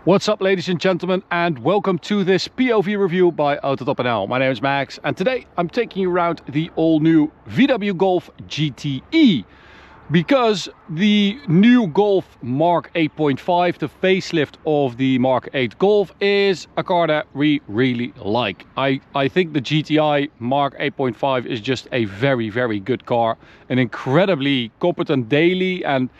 What's up, ladies and gentlemen, and welcome to this POV review by Autobahn. My name is Max, and today I'm taking you around the all-new VW Golf GTE, because the new Golf Mark 8.5, the facelift of the Mark 8 Golf, is a car that we really like. I think the GTI Mark 8.5 is just a very, very good car, an incredibly competent daily, and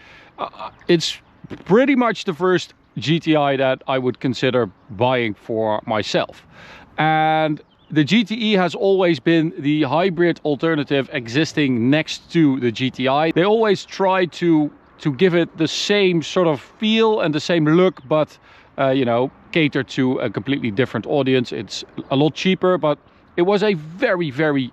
it's pretty much the first GTI that I would consider buying for myself. And the GTE has always been the hybrid alternative existing next to the GTI. They always try to give it the same sort of feel and the same look, but you know, cater to a completely different audience. It's a lot cheaper, but it was a very, very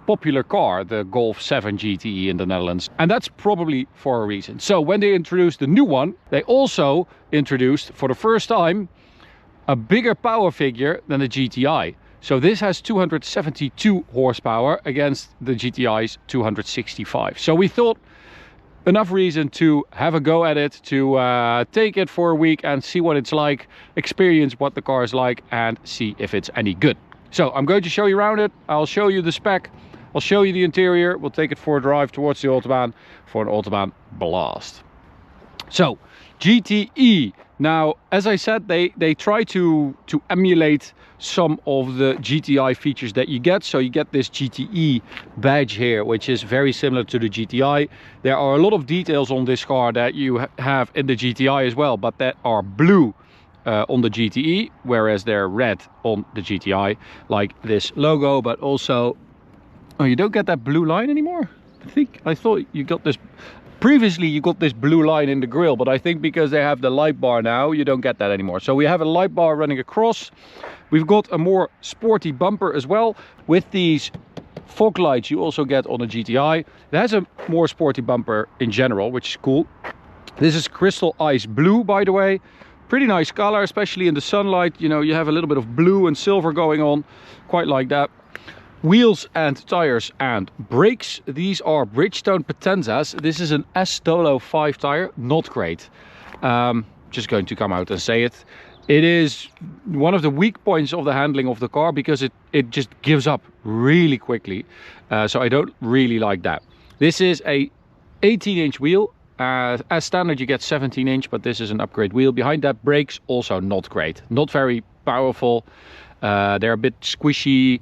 popular car, the Golf 7 GTE in the Netherlands, and that's probably for a reason. So when they introduced the new one, they also introduced for the first time a bigger power figure than the GTI. So this has 272 horsepower against the GTI's 265. So we thought enough reason to have a go at it, to take it for a week and see what it's like, experience what the car is like, and see if it's any good. So I'm going to show you around it. I'll show you the spec, I'll show you the interior, we'll take it for a drive towards the Autobahn for an Autobahn blast. So, GTE. Now, as I said, they try to emulate some of the GTI features that you get. So you get this GTE badge here, which is very similar to the GTI. There are a lot of details on this car that you have in the GTI as well, but that are blue on the GTE, whereas they're red on the GTI, like this logo, but also... Oh, you don't get that blue line anymore? I thought you got this... Previously you got this blue line in the grille, but I think because they have the light bar now, you don't get that anymore. So we have a light bar running across. We've got a more sporty bumper as well. With these fog lights you also get on a GTI. It has a more sporty bumper in general, which is cool. This is crystal ice blue, by the way. Pretty nice color, especially in the sunlight. You know, you have a little bit of blue and silver going on. Quite like that. Wheels and tires and brakes. These are Bridgestone Potenzas. This is an S-Dolo 5 tire. Not great. Just going to come out and say it. It is one of the weak points of the handling of the car, because it just gives up really quickly. So I don't really like that. This is a 18-inch wheel. As standard you get 17-inch, but this is an upgrade wheel. Behind that, brakes also not great. Not very powerful. They're a bit squishy.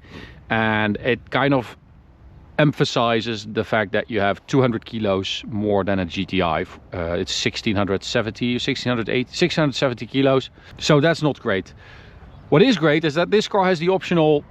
And it kind of emphasizes the fact that you have 200 kilos more than a GTI. It's 670 kilos. So that's not great. What is great is that this car has the optional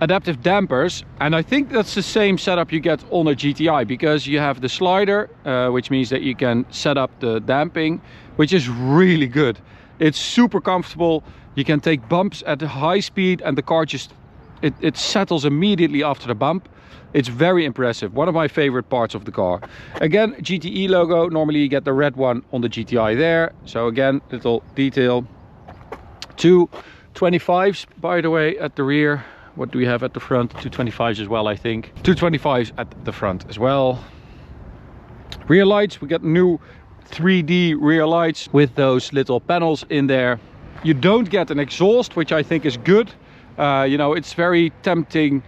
adaptive dampers. And I think that's the same setup you get on a GTI, because you have the slider, which means that you can set up the damping, which is really good. It's super comfortable. You can take bumps at a high speed and the car just... It settles immediately after the bump. It's very impressive. One of my favorite parts of the car. Again, GTE logo. Normally you get the red one on the GTI there. So again, little detail. Two 25s, by the way, at the rear. What do we have at the front? Two 25s as well, I think. Two 25s at the front as well. Rear lights. We got new 3D rear lights with those little panels in there. You don't get an exhaust, which I think is good. You know, it's very tempting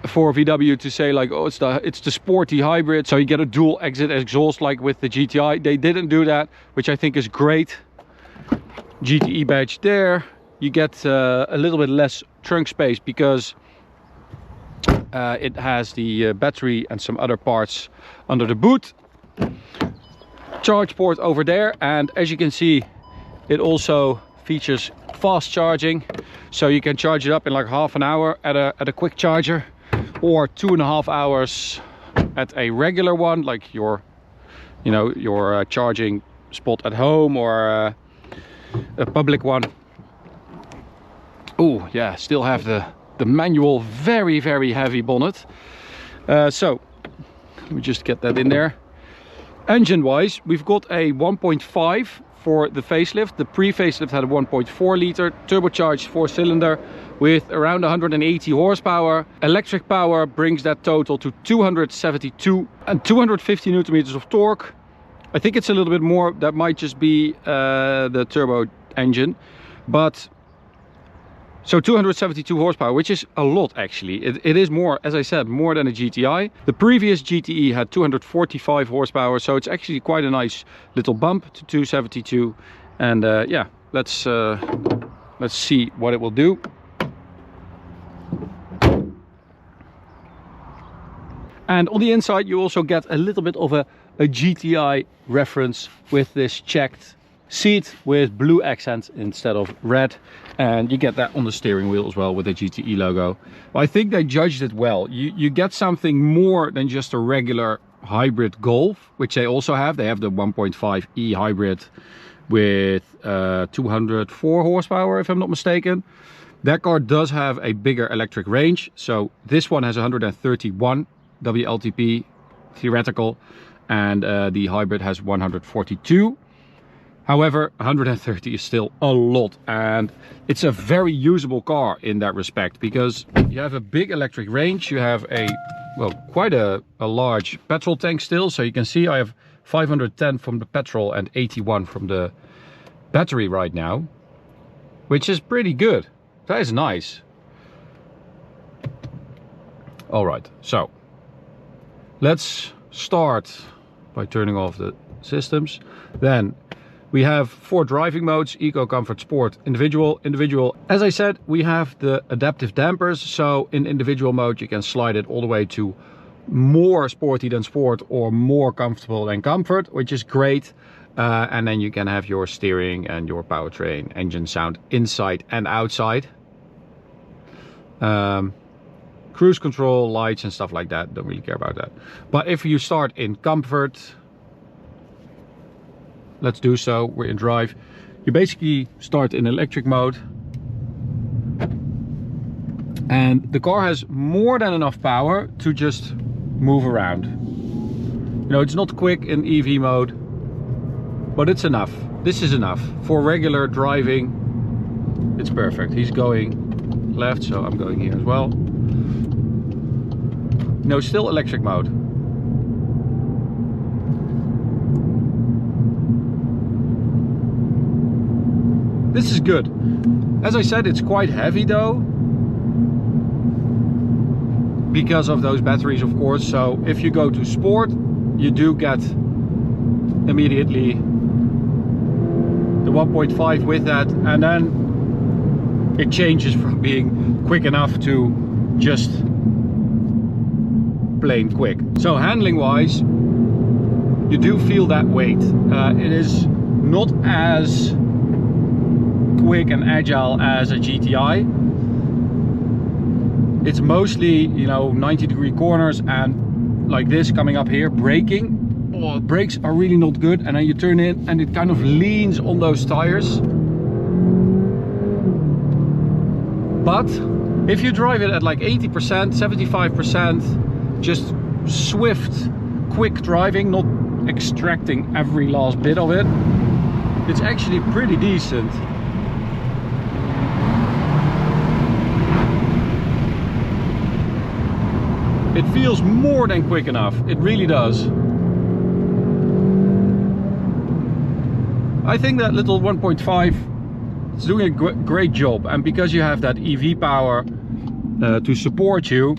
for VW to say like, oh, it's the sporty hybrid, so you get a dual exit exhaust like with the GTI. They didn't do that, which I think is great. GTE badge there. You get a little bit less trunk space because it has the battery and some other parts under the boot. Charge port over there, and as you can see, it also features fast charging, so you can charge it up in like half an hour at a quick charger, or 2.5 hours at a regular one, like your charging spot at home, or a public one. Oh yeah, still have the manual, very, very heavy bonnet. So let me just get that in there. Engine wise, we've got a 1.5 for the facelift. The pre-facelift had a 1.4 liter turbocharged 4-cylinder with around 180 horsepower. Electric power brings that total to 272 and 250 newton meters of torque. I think it's a little bit more. That might just be the turbo engine. But so 272 horsepower, which is a lot actually. It is more, as I said, more than a GTI. The previous GTE had 245 horsepower, so it's actually quite a nice little bump to 272. And yeah, let's see what it will do. And on the inside you also get a little bit of a GTI reference with this checked seat with blue accents instead of red, and you get that on the steering wheel as well with the GTE logo. Well, I think they judged it well. You get something more than just a regular hybrid Golf, which they also have. They have the 1.5e hybrid with 204 horsepower, if I'm not mistaken. That car does have a bigger electric range, so this one has 131 WLTP theoretical, and the hybrid has 142. However, 130 is still a lot, and it's a very usable car in that respect, because you have a big electric range, you have a, well, quite a large petrol tank still. So you can see I have 510 from the petrol and 81 from the battery right now, which is pretty good. That is nice. All right, so let's start by turning off the systems. Then we have 4 driving modes: Eco, Comfort, Sport, Individual. Individual, as I said, we have the adaptive dampers, so in individual mode you can slide it all the way to more sporty than sport or more comfortable than comfort, which is great. And then you can have your steering and your powertrain engine sound inside and outside. Cruise control, lights and stuff like that, don't really care about that. But if you start in comfort, let's do so. We're in drive. You basically start in electric mode, and the car has more than enough power to just move around. You know, it's not quick in EV mode, but it's enough. This is enough for regular driving. It's perfect. He's going left, so I'm going here as well. No, still electric mode. This is good. As I said, it's quite heavy though, because of those batteries, of course. So if you go to sport, you do get immediately the 1.5 with that, and then it changes from being quick enough to just plain quick. So handling wise, you do feel that weight. It is not as quick and agile as a GTI. It's mostly, you know, 90-degree corners and like this coming up here, braking. Oh, brakes are really not good, and then you turn in and it kind of leans on those tires. But if you drive it at like 80%, 75%, just swift, quick driving, not extracting every last bit of it, it's actually pretty decent. It feels more than quick enough. It really does. I think that little 1.5 is doing a great job, and because you have that EV power to support you,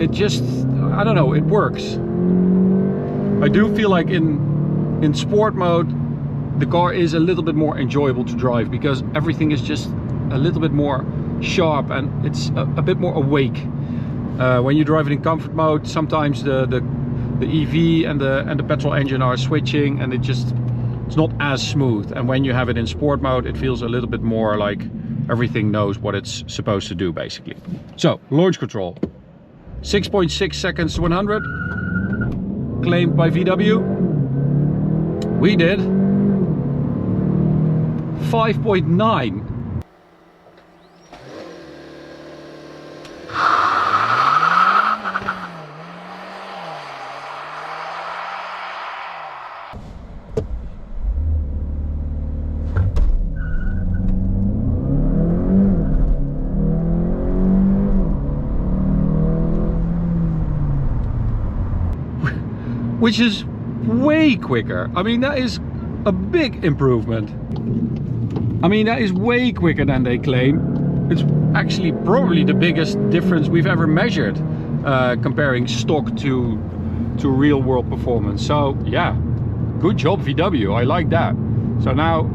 it just, I don't know, it works. I do feel like in sport mode the car is a little bit more enjoyable to drive, because everything is just a little bit more sharp and it's a bit more awake. When you drive it in comfort mode, sometimes the EV and the petrol engine are switching, and it's not as smooth. And when you have it in sport mode, it feels a little bit more like everything knows what it's supposed to do, basically. So launch control, 6.6 seconds to 100 claimed by VW. We did 5.9. Which is way quicker. I mean, that is a big improvement. I mean, that is way quicker than they claim. It's actually probably the biggest difference we've ever measured, comparing stock to real world performance. So yeah, good job VW, I like that. So now,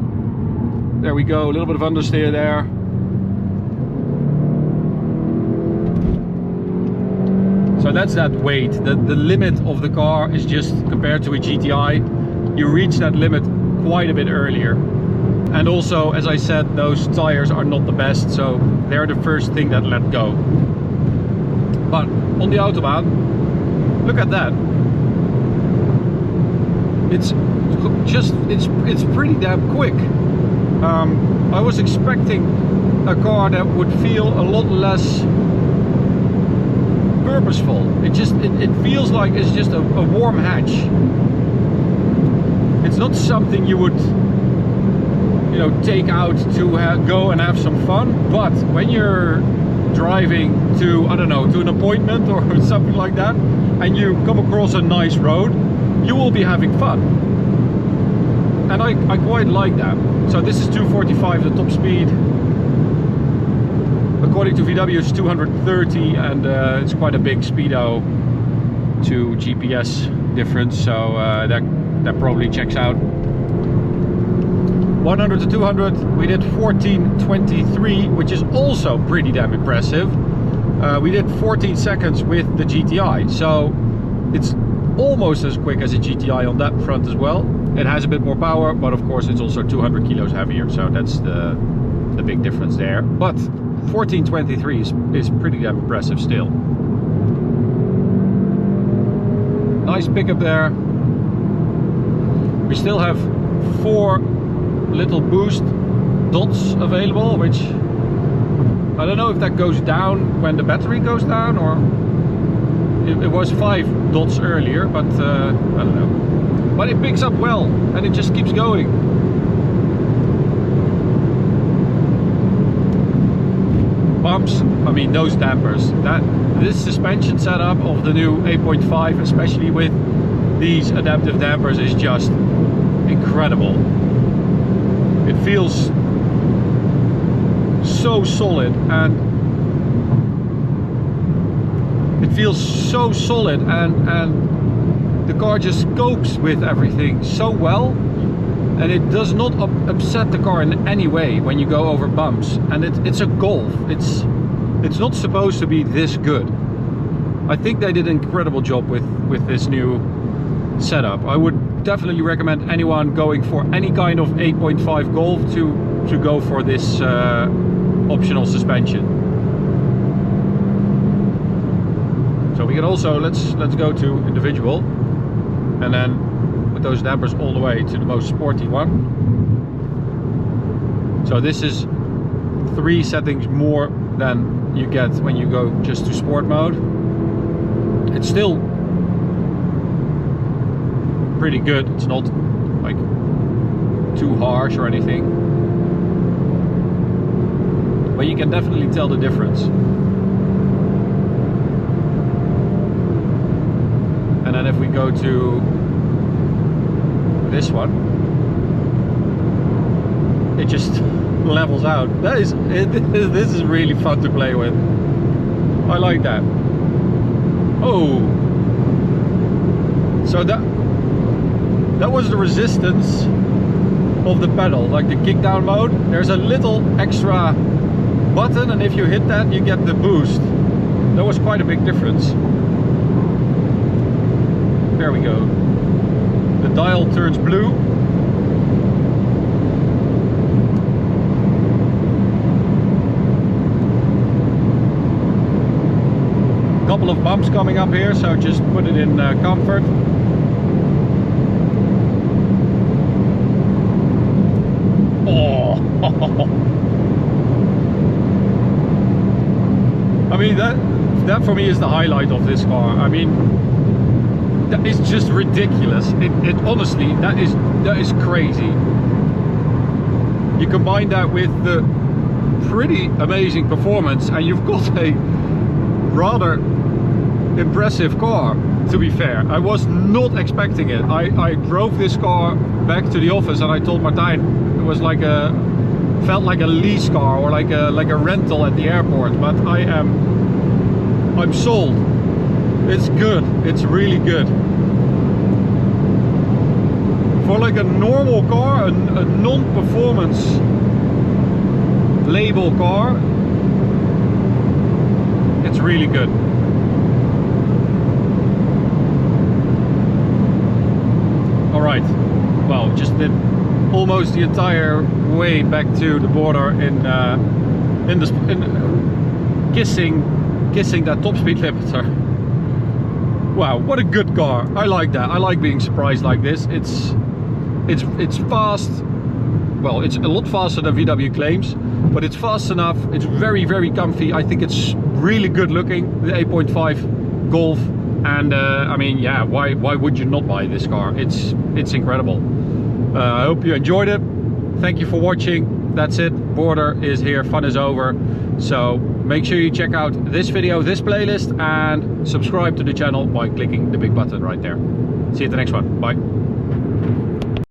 there we go, a little bit of understeer there. So that's that weight. The limit of the car is just, compared to a GTI, you reach that limit quite a bit earlier. And also, as I said, those tires are not the best, so they're the first thing that let go. But on the Autobahn, look at that. It's just, it's pretty damn quick. I was expecting a car that would feel a lot less purposeful. It feels like it's just a warm hatch. It's not something you would, you know, take out to go and have some fun. But when you're driving to, I don't know, to an appointment or something like that, and you come across a nice road, you will be having fun. And I quite like that. So this is 245, the top speed. According to VW it's 230, and it's quite a big speedo to GPS difference, so that probably checks out. 100 to 200 we did 14:23, which is also pretty damn impressive. We did 14 seconds with the GTI, so it's almost as quick as a GTI on that front as well. It has a bit more power, but of course it's also 200 kilos heavier, so that's the big difference there. But 14:23 is pretty damn impressive still. Nice pickup there. We still have 4 little boost dots available, which I don't know if that goes down when the battery goes down, or it was 5 dots earlier, but I don't know. But it picks up well and it just keeps going. Bumps, I mean those dampers, this suspension setup of the new 8.5, especially with these adaptive dampers, is just incredible. It feels so solid, and the car just copes with everything so well, and it does not upset the car in any way when you go over bumps. And it's a Golf, it's not supposed to be this good. I think they did an incredible job with this new setup. I would definitely recommend anyone going for any kind of 8.5 Golf to go for this optional suspension. So we can also, let's go to individual, and then with those dampers all the way to the most sporty one. So this is 3 settings more than you get when you go just to sport mode. It's still pretty good. It's not like too harsh or anything, but you can definitely tell the difference. And then if we go to this one, it just levels out. This is really fun to play with. I like that. Oh, so that was the resistance of the pedal, like the kick down mode. There's a little extra button, and if you hit that, you get the boost. That was quite a big difference. There we go. The dial turns blue. Couple of bumps coming up here, so just put it in comfort. Oh, I mean that for me is the highlight of this car. I mean, that is just ridiculous. It honestly, that is crazy. You combine that with the pretty amazing performance, and you've got a rather impressive car. to be fair. I was not expecting it. I drove this car back to the office and I told Martijn it was like felt like a lease car or like a rental at the airport, but I'm sold. It's good. It's really good. For like a normal car, a non-performance label car, it's really good. All right, well, just did almost the entire way back to the border in kissing that top speed limiter. Wow, what a good car. I like that. I like being surprised like this. It's fast. Well, it's a lot faster than VW claims, but it's fast enough. It's very, very comfy. I think it's really good looking, the 8.5 Golf. And I mean, yeah, why would you not buy this car? It's incredible. I hope you enjoyed it. Thank you for watching. That's it. Border is here. Fun is over. So make sure you check out this video, this playlist, and subscribe to the channel by clicking the big button right there. See you at the next one. Bye.